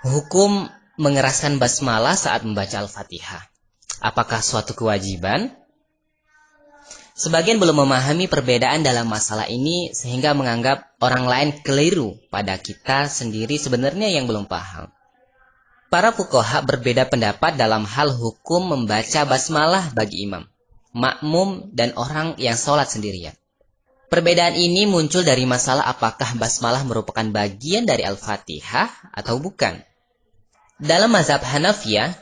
Hukum mengeraskan basmalah saat membaca Al-Fatihah. Apakah suatu kewajiban? Sebagian belum memahami perbedaan dalam masalah ini sehingga menganggap orang lain keliru, pada kita sendiri sebenarnya yang belum paham. Para fuqaha berbeda pendapat dalam hal hukum membaca basmalah bagi imam, makmum, dan orang yang sholat sendirian. Perbedaan ini muncul dari masalah apakah basmalah merupakan bagian dari Al-Fatihah atau bukan. Dalam mazhab Hanafiyah,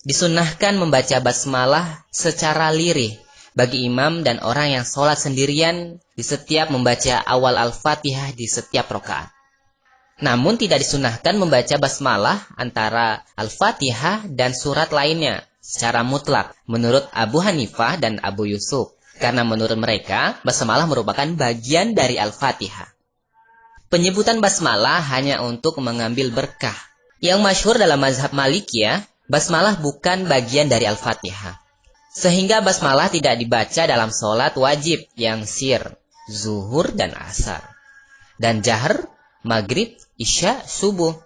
disunnahkan membaca basmalah secara lirih bagi imam dan orang yang sholat sendirian di setiap membaca awal Al-Fatihah di setiap rakaat. Namun tidak disunnahkan membaca basmalah antara Al-Fatihah dan surat lainnya secara mutlak menurut Abu Hanifah dan Abu Yusuf. Karena menurut mereka, basmalah merupakan bagian dari Al-Fatihah. Penyebutan basmalah hanya untuk mengambil berkah. Yang masyhur dalam mazhab Malikiyah, basmalah bukan bagian dari Al-Fatihah. Sehingga basmalah tidak dibaca dalam sholat wajib yang sir, zuhur, dan asar. Dan jahar, maghrib, isya, subuh.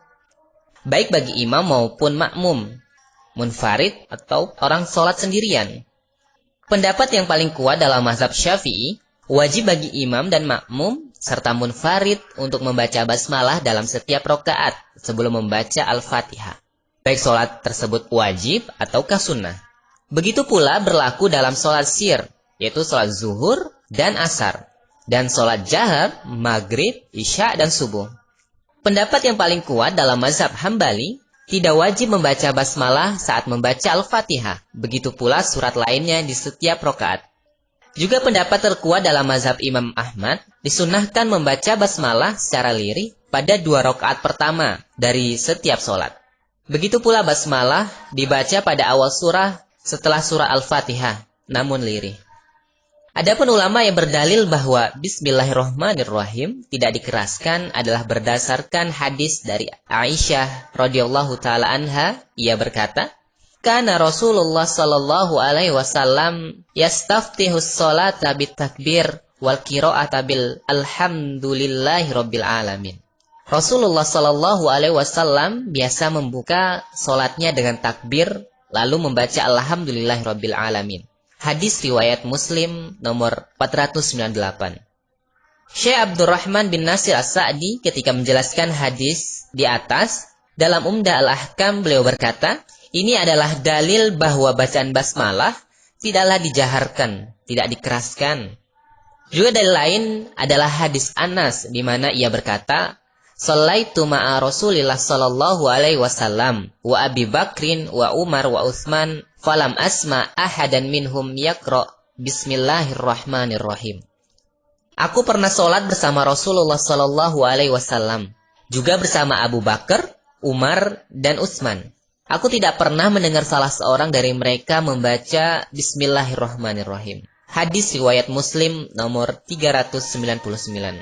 Baik bagi imam maupun makmum, munfarid atau orang sholat sendirian. Pendapat yang paling kuat dalam mazhab Syafi'i, wajib bagi imam dan makmum serta munfarid untuk membaca basmalah dalam setiap rakaat sebelum membaca Al-Fatihah. Baik sholat tersebut wajib ataukah sunnah. Begitu pula berlaku dalam sholat sir, yaitu sholat zuhur dan asar. Dan sholat jahar, maghrib, isya, dan subuh. Pendapat yang paling kuat dalam mazhab Hambali, tidak wajib membaca basmalah saat membaca Al-Fatihah. Begitu pula surat lainnya di setiap rakaat. Juga pendapat terkuat dalam mazhab Imam Ahmad, disunnahkan membaca basmalah secara lirih pada 2 rakaat pertama dari setiap sholat. Begitu pula basmalah dibaca pada awal surah setelah surah Al-Fatihah, namun lirih. Adapun ulama yang berdalil bahwa Bismillahirrahmanirrahim tidak dikeraskan adalah berdasarkan hadis dari Aisyah radhiyallahu taala anha. Ia berkata, "Kana Rasulullah sallallahu alaihi wasallam yastaftihus sholata bitakbir wal qira'ata bil alhamdulillahirabbil alamin." Rasulullah sallallahu alaihi wasallam biasa membuka salatnya dengan takbir lalu membaca alhamdulillahirabbil alamin. Hadis riwayat Muslim nomor 498. Syekh Abdurrahman bin Nasir As-Sa'di ketika menjelaskan hadis di atas dalam Umdah Al-Ahkam, beliau berkata, ini adalah dalil bahwa bacaan basmalah tidaklah dijaharkan, tidak dikeraskan. Juga dalil lain adalah hadis Anas di mana ia berkata, "Shallaitu ma'a Rasulillah sallallahu alaihi wasallam wa Abi Bakrin wa Umar wa Utsman falam asma ahadan minhum yaqra Bismillahirrahmanirrahim." Aku pernah sholat bersama Rasulullah sallallahu alaihi wasallam, juga bersama Abu Bakar, Umar, dan Utsman. Aku tidak pernah mendengar salah seorang dari mereka membaca Bismillahirrahmanirrahim. Hadis riwayat Muslim nomor 399.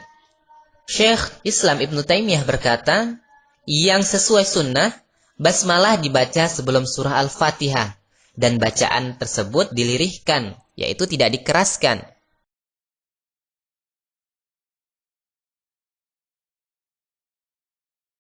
Syekh Islam Ibnu Taimiyah berkata, yang sesuai sunnah, basmalah dibaca sebelum surah Al-Fatihah, dan bacaan tersebut dilirihkan, yaitu tidak dikeraskan.